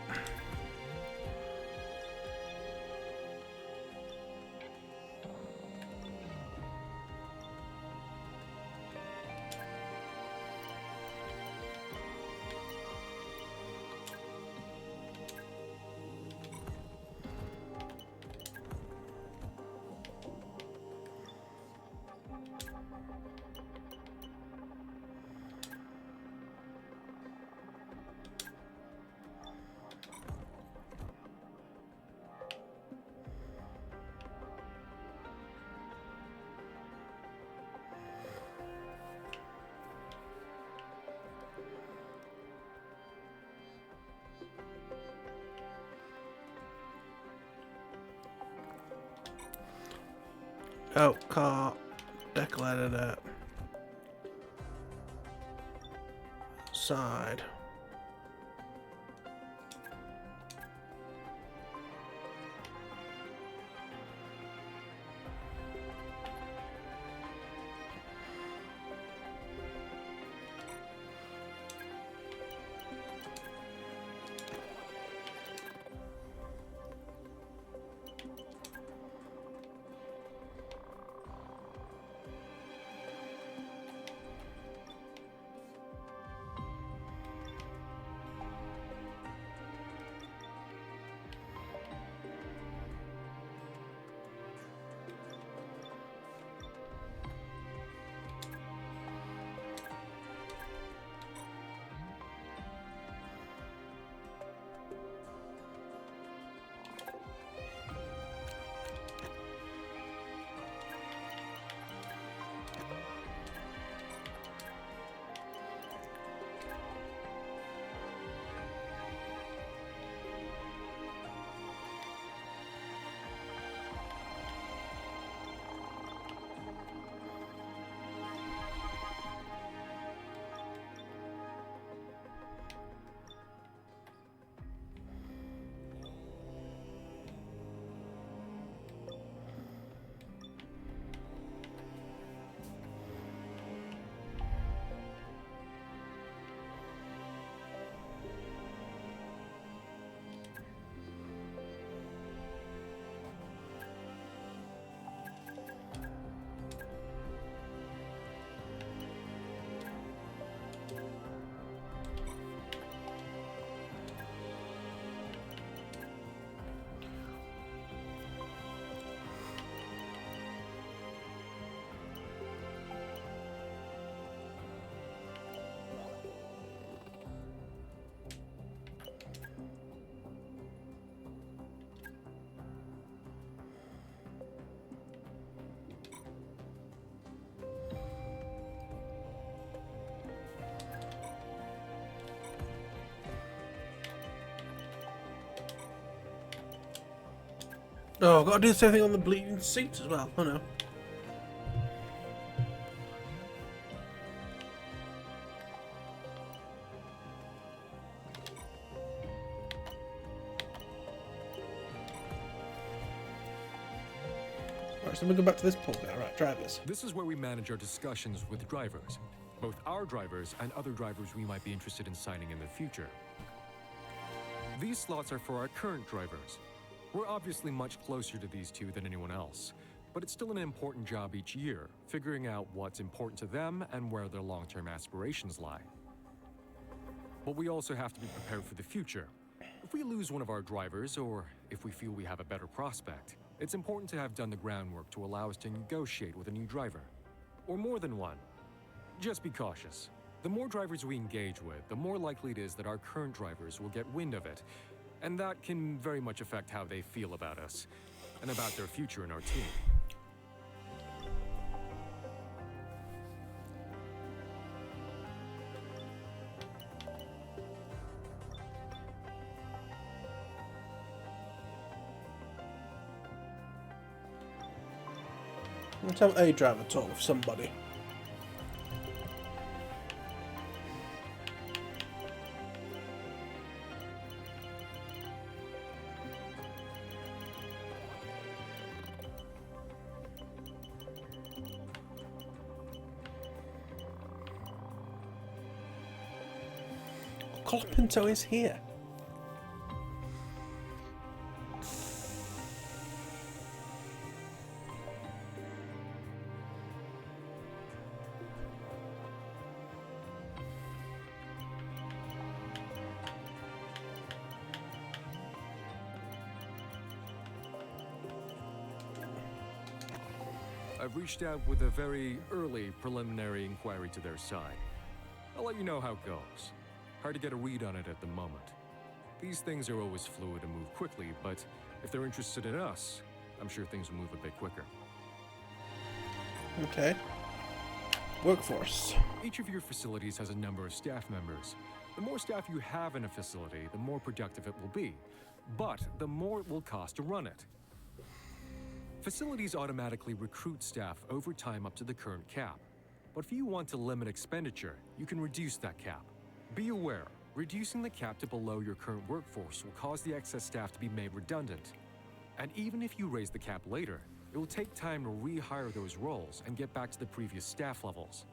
Oh, car, decal editor, side. Oh, I've got to do the same thing on the bleeding seats as well. Oh no. Right, so we go back to this point now. Right, drivers. This is where we manage our discussions with drivers, both our drivers and other drivers we might be interested in signing in the future. These slots are for our current drivers. We're obviously much closer to these two than anyone else, but it's still an important job each year, figuring out what's important to them and where their long-term aspirations lie. But we also have to be prepared for the future. If we lose one of our drivers, or if we feel we have a better prospect, it's important to have done the groundwork to allow us to negotiate with a new driver. Or more than one. Just be cautious. The more drivers we engage with, the more likely it is that our current drivers will get wind of it, and that can very much affect how they feel about us, and about their future in our team. Let's have a driver talk with somebody. Colpinto is here. I've reached out with a very early preliminary inquiry to their side. I'll let you know how it goes. Hard to get a read on it at the moment. These things are always fluid and move quickly, but if they're interested in us, I'm sure things will move a bit quicker. Okay. Workforce. Each of your facilities has a number of staff members. The more staff you have in a facility, the more productive it will be, but the more it will cost to run it. Facilities automatically recruit staff over time up to the current cap. But if you want to limit expenditure, you can reduce that cap. Be aware, reducing the cap to below your current workforce will cause the excess staff to be made redundant. And even if you raise the cap later, it will take time to rehire those roles and get back to the previous staff levels.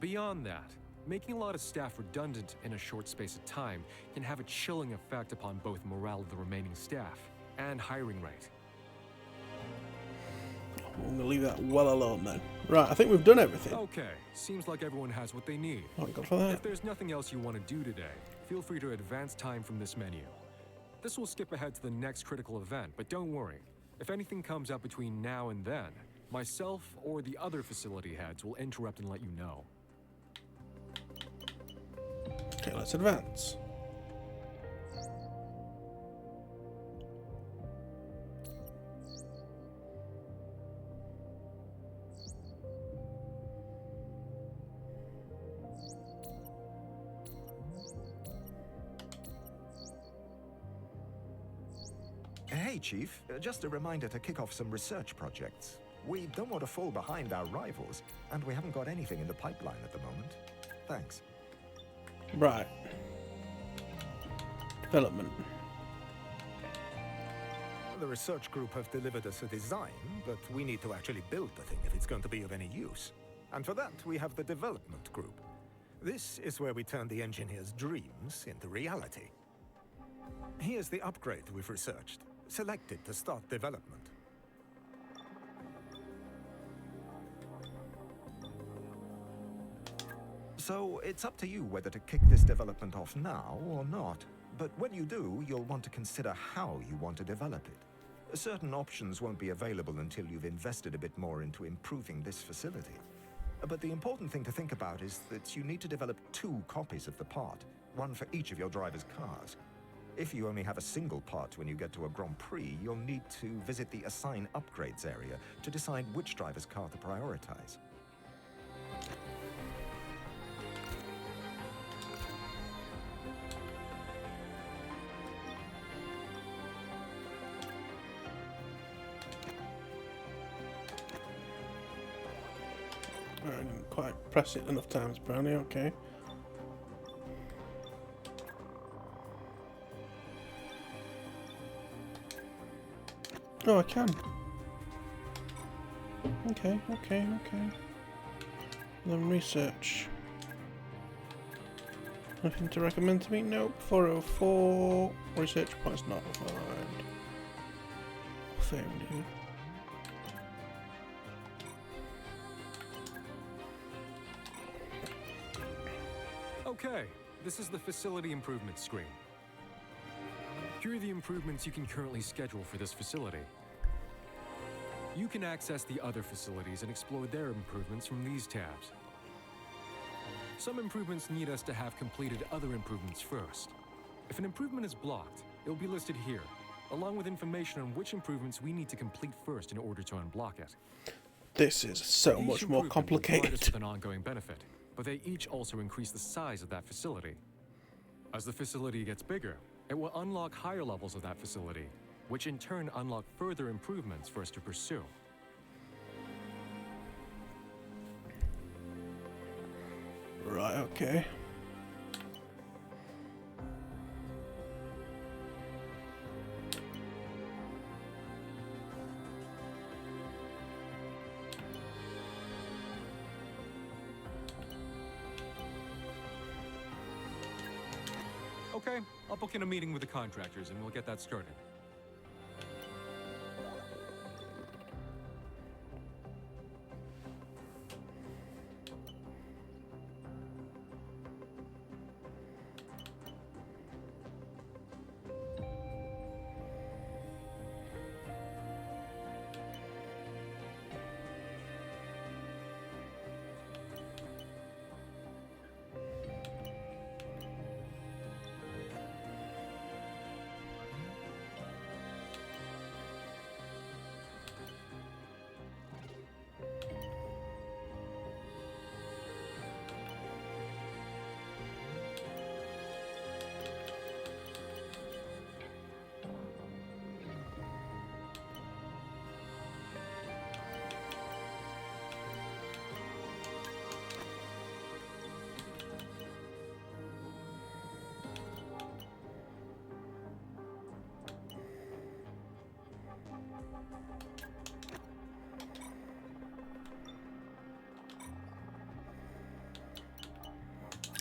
Beyond that, making a lot of staff redundant in a short space of time can have a chilling effect upon both morale of the remaining staff and hiring rate. I'm going to leave that well alone then. Right, I think we've done everything. Okay, seems like everyone has what they need. Thank God for that. If there's nothing else you want to do today, feel free to advance time from this menu. This will skip ahead to the next critical event, but don't worry. If anything comes up between now and then, myself or the other facility heads will interrupt and let you know. Okay, let's advance. Hey, Chief. Just a reminder to kick off some research projects. We don't want to fall behind our rivals, and we haven't got anything in the pipeline at the moment. Thanks. Right. Development. The research group have delivered us a design, but we need to actually build the thing if it's going to be of any use. And for that, we have the development group. This is where we turn the engineers' dreams into reality. Here's the upgrade we've researched, selected to start development. So it's up to you whether to kick this development off now or not. But when you do, you'll want to consider how you want to develop it. Certain options won't be available until you've invested a bit more into improving this facility. But the important thing to think about is that you need to develop 2 copies of the part, one for each of your driver's cars. If you only have a single part when you get to a Grand Prix, you'll need to visit the Assign Upgrades area to decide which driver's car to prioritize. I didn't quite press it enough times, apparently. Okay. Oh, I can. Okay. Then research. Nothing to recommend to me? Nope. 404. Research points not found. Found. Okay, this is the facility improvement screen. Here are the improvements you can currently schedule for this facility. You can access the other facilities and explore their improvements from these tabs. Some improvements need us to have completed other improvements first. If an improvement is blocked, it will be listed here, along with information on which improvements we need to complete first in order to unblock it. This is so much more complicated. Provide us with an ongoing benefit, but they each also increase the size of that facility. As the facility gets bigger, it will unlock higher levels of that facility, which in turn unlock further improvements for us to pursue. Right, okay. Okay, I'll book in a meeting with the contractors and we'll get that started.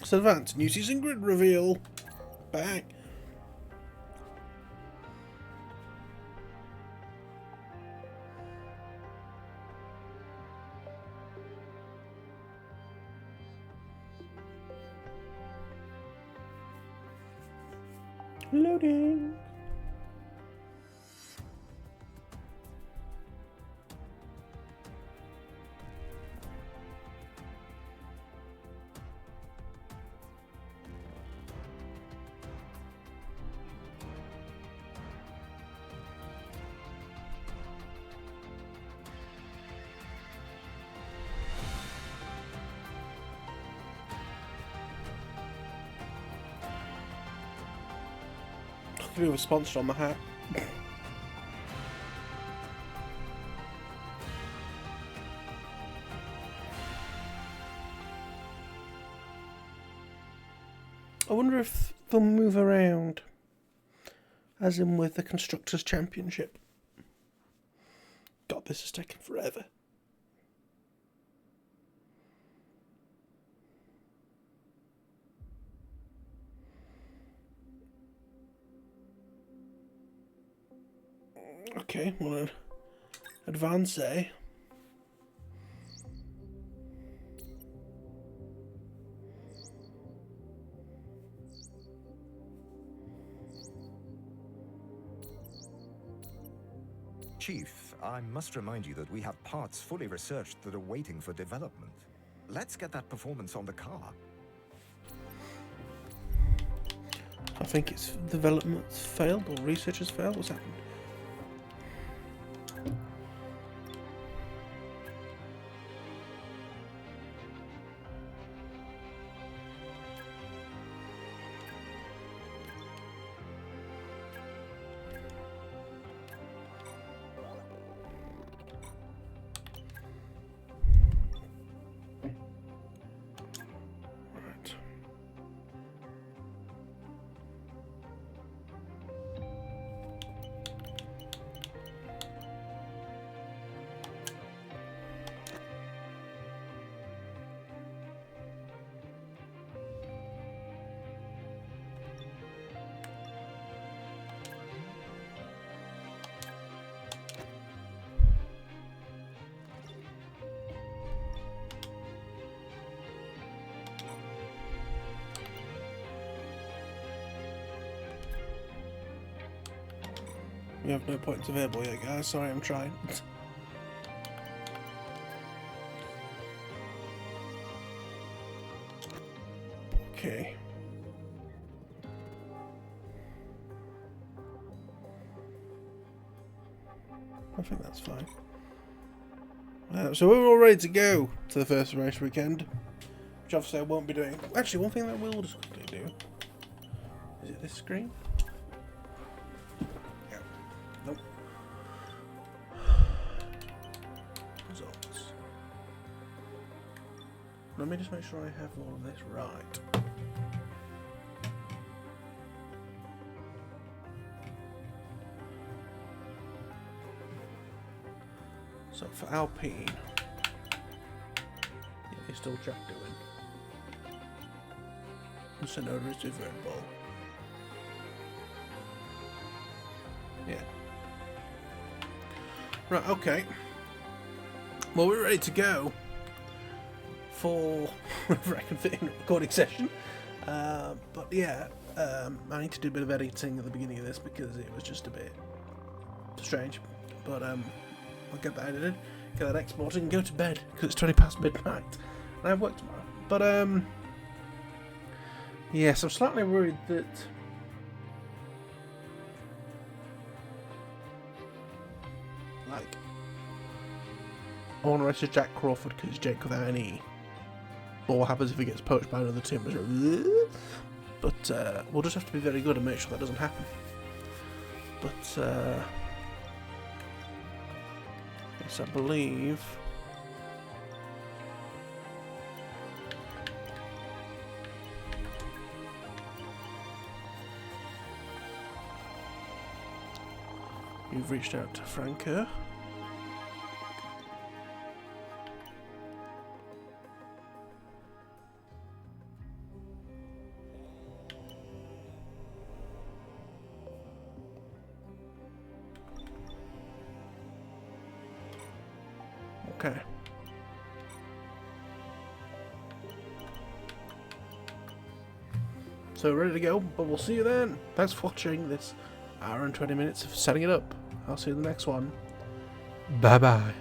Let's advance. New season grid reveal. Bang. Loading. I do have a sponsor on my hat. I wonder if they'll move around, as in with the Constructors' Championship. God, this is taking forever. Okay, well, advance, eh? Chief, I must remind you that we have parts fully researched that are waiting for development. Let's get that performance on the car. I think it's development's failed or research has failed. What's happened? We have no points available yet, guys. Sorry, I'm trying. Okay. I think that's fine. So we're all ready to go to the first race weekend, which obviously I won't be doing. Actually, one thing that I will just quickly do. Is it this screen? Yeah. Nope. Results. Let me just make sure I have all of this right. So for Alpine, yeah, they still Jak doing. And Sonoda is with Red Bull. Yeah. Right, okay. Well, we're ready to go for whenever I can fit in a recording session. But yeah, I need to do a bit of editing at the beginning of this because it was just a bit strange. But I'll get that edited, get that exported, and go to bed because it's 20 past midnight. And I have work tomorrow. But yes, I'm slightly worried that I want to race Jak Crawford because it's Jake without an E. But what happens if he gets poached by another team? But we'll just have to be very good and make sure that doesn't happen. But yes, I believe you've reached out to Franco. Okay. So ready to go, but we'll see you then. Thanks for watching this hour and 20 minutes of setting it up. I'll see you in the next one. Bye bye.